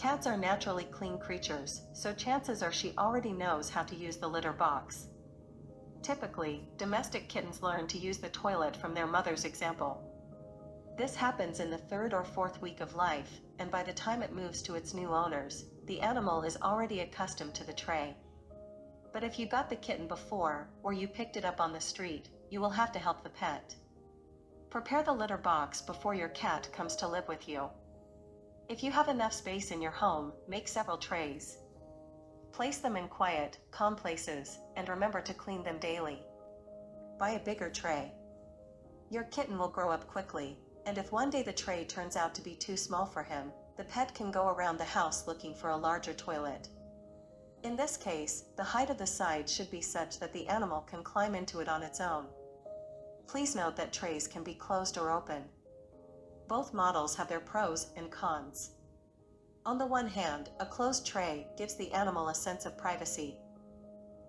Cats are naturally clean creatures, so chances are she already knows how to use the litter box. Typically, domestic kittens learn to use the toilet from their mother's example. This happens in the 3rd or 4th week of life, and by the time it moves to its new owners, the animal is already accustomed to the tray. But if you got the kitten before, or you picked it up on the street, you will have to help the pet. Prepare the litter box before your cat comes to live with you. If you have enough space in your home, make several trays. Place them in quiet, calm places, and remember to clean them daily. Buy a bigger tray. Your kitten will grow up quickly, and if one day the tray turns out to be too small for him, the pet can go around the house looking for a larger toilet. In this case, the height of the side should be such that the animal can climb into it on its own. Please note that trays can be closed or open. Both models have their pros and cons. On the one hand, a closed tray gives the animal a sense of privacy.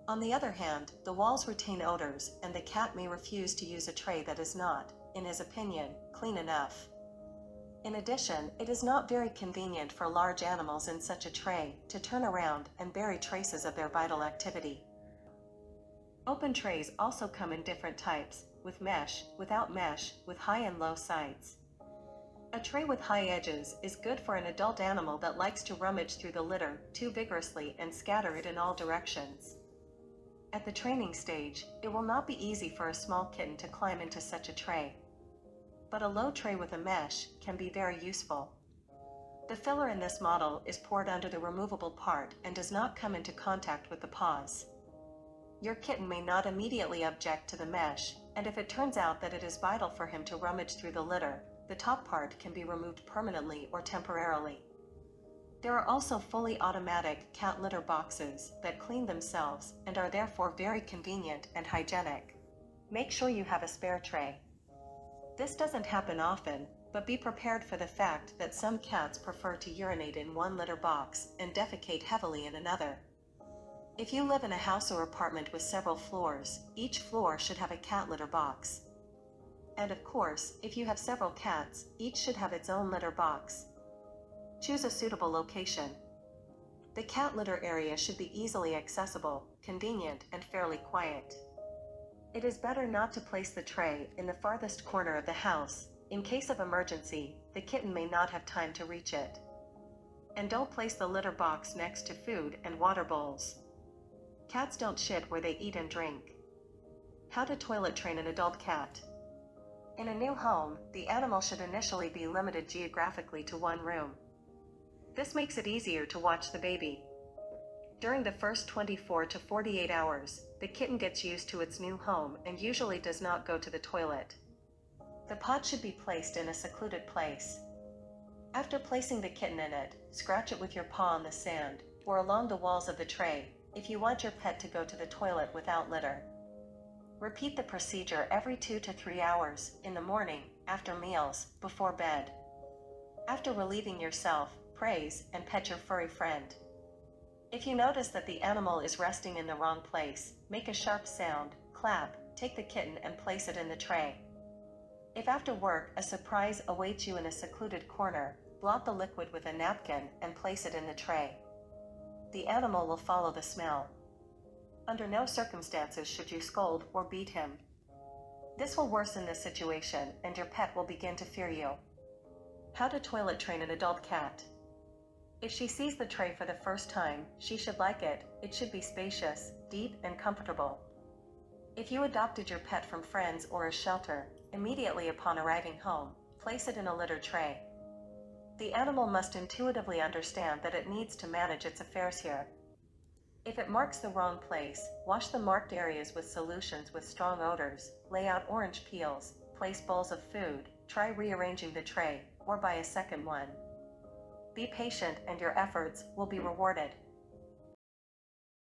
On the other hand, the walls retain odors, and the cat may refuse to use a tray that is not, in his opinion, clean enough. In addition, it is not very convenient for large animals in such a tray to turn around and bury traces of their vital activity. Open trays also come in different types, with mesh, without mesh, with high and low sides. A tray with high edges is good for an adult animal that likes to rummage through the litter too vigorously and scatter it in all directions. At the training stage, it will not be easy for a small kitten to climb into such a tray. But a low tray with a mesh can be very useful. The filler in this model is poured under the removable part and does not come into contact with the paws. Your kitten may not immediately object to the mesh, and if it turns out that it is vital for him to rummage through the litter, the top part can be removed permanently or temporarily. There are also fully automatic cat litter boxes that clean themselves and are therefore very convenient and hygienic. Make sure you have a spare tray. This doesn't happen often, but be prepared for the fact that some cats prefer to urinate in one litter box and defecate heavily in another. If you live in a house or apartment with several floors, each floor should have a cat litter box. And of course, if you have several cats, each should have its own litter box. Choose a suitable location. The cat litter area should be easily accessible, convenient, and fairly quiet. It is better not to place the tray in the farthest corner of the house. In case of emergency, the kitten may not have time to reach it. And don't place the litter box next to food and water bowls. Cats don't shit where they eat and drink. How to toilet train an adult cat. In a new home, the animal should initially be limited geographically to one room. This makes it easier to watch the baby. During the first 24 to 48 hours, the kitten gets used to its new home and usually does not go to the toilet. The pot should be placed in a secluded place. After placing the kitten in it, scratch it with your paw on the sand, or along the walls of the tray, if you want your pet to go to the toilet without litter. Repeat the procedure every 2 to 3 hours, in the morning, after meals, before bed. After relieving yourself, praise and pet your furry friend. If you notice that the animal is resting in the wrong place, make a sharp sound, clap, take the kitten and place it in the tray. If after work a surprise awaits you in a secluded corner, blot the liquid with a napkin and place it in the tray. The animal will follow the smell. Under no circumstances should you scold or beat him. This will worsen the situation and your pet will begin to fear you. How to toilet train an adult cat. If she sees the tray for the first time, she should like it. It should be spacious, deep, and comfortable. If you adopted your pet from friends or a shelter, immediately upon arriving home, place it in a litter tray. The animal must intuitively understand that it needs to manage its affairs here. If it marks the wrong place, wash the marked areas with solutions with strong odors, lay out orange peels, place bowls of food, try rearranging the tray, or buy a second one. Be patient and your efforts will be rewarded.